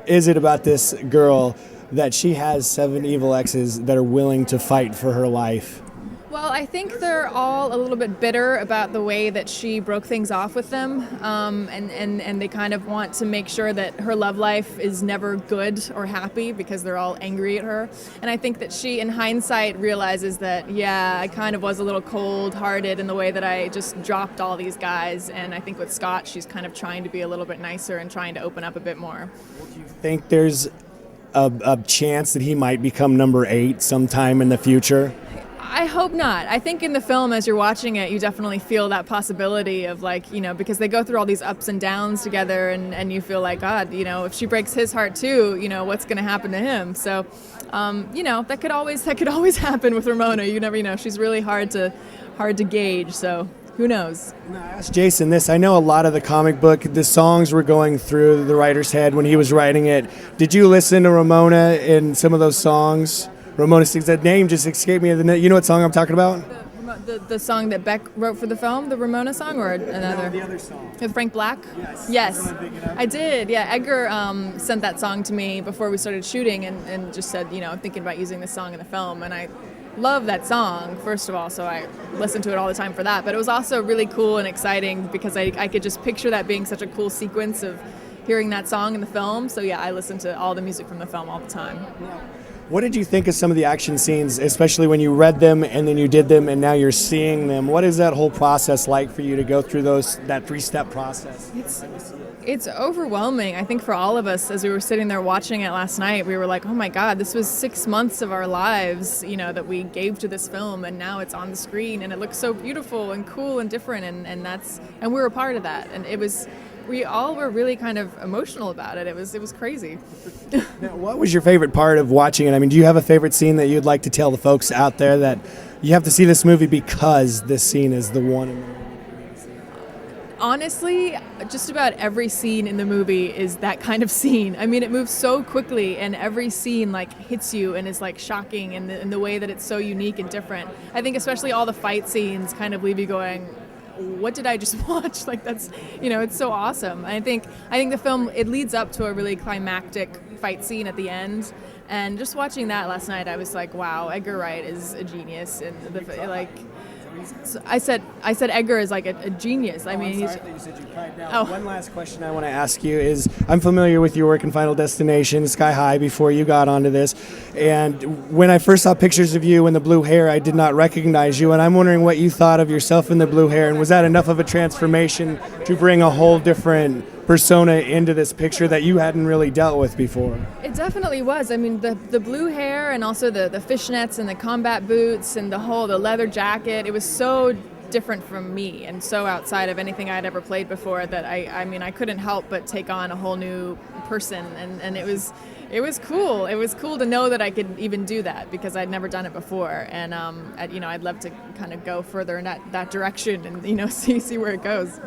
is it about this girl that she has 7 evil exes that are willing to fight for her life? Well, I think they're all a little bit bitter about the way that she broke things off with them, and they kind of want to make sure that her love life is never good or happy because they're all angry at her. And I think that she, in hindsight, realizes that, yeah, I kind of was a little cold-hearted in the way that I just dropped all these guys. And I think with Scott, she's kind of trying to be a little bit nicer and trying to open up a bit more. Do you think there's a chance that he might become number 8 sometime in the future? I hope not. I think in the film, as you're watching it, you definitely feel that possibility of because they go through all these ups and downs together, and you feel like, God, if she breaks his heart too, what's going to happen to him? So, that could always happen with Ramona. You never know. She's really hard to gauge. So who knows? I asked Jason this. I know a lot of the comic book, the songs were going through the writer's head when he was writing it. Did you listen to Ramona in some of those songs? Ramona sings, that name just escaped me. You know what song I'm talking about? The song that Beck wrote for the film, the Ramona song, or another? No, the other song. With Frank Black? Yes. Yes. I did, yeah. Edgar sent that song to me before we started shooting and just said, I'm thinking about using this song in the film. And I love that song, first of all, so I listen to it all the time for that. But it was also really cool and exciting because I could just picture that being such a cool sequence of hearing that song in the film. So yeah, I listen to all the music from the film all the time. What did you think of some of the action scenes, especially when you read them and then you did them and now you're seeing them? What is that whole process like for you to go through that 3-step process? It's overwhelming. I think for all of us, as we were sitting there watching it last night, we were like, oh my God, this was 6 months of our lives, that we gave to this film, and now it's on the screen and it looks so beautiful and cool and different, and we're a part of that. And we all were really kind of emotional about it. It was crazy. Now, what was your favorite part of watching it? I mean, do you have a favorite scene that you'd like to tell the folks out there that you have to see this movie because this scene is the one in the movie? Honestly, just about every scene in the movie is that kind of scene. I mean, it moves so quickly, and every scene hits you and is shocking in the way that it's so unique and different. I think especially all the fight scenes kind of leave you going, what did I just watch? That's, it's so awesome. I think the film, it leads up to a really climactic fight scene at the end. And just watching that last night, I was like, wow, Edgar Wright is a genius. And so I said Edgar is a genius. I mean, I'm sorry that you said you cried now. One last question I want to ask you is, I'm familiar with your work in Final Destination, Sky High, before you got onto this. And when I first saw pictures of you in the blue hair, I did not recognize you. And I'm wondering what you thought of yourself in the blue hair. And was that enough of a transformation to bring a whole different persona into this picture that you hadn't really dealt with before? It definitely was. I mean, the blue hair and also the fishnets and the combat boots and the leather jacket, it was so different from me and so outside of anything I'd ever played before that I couldn't help but take on a whole new person, and it was cool. It was cool to know that I could even do that because I'd never done it before, and I'd love to kind of go further in that direction and see where it goes.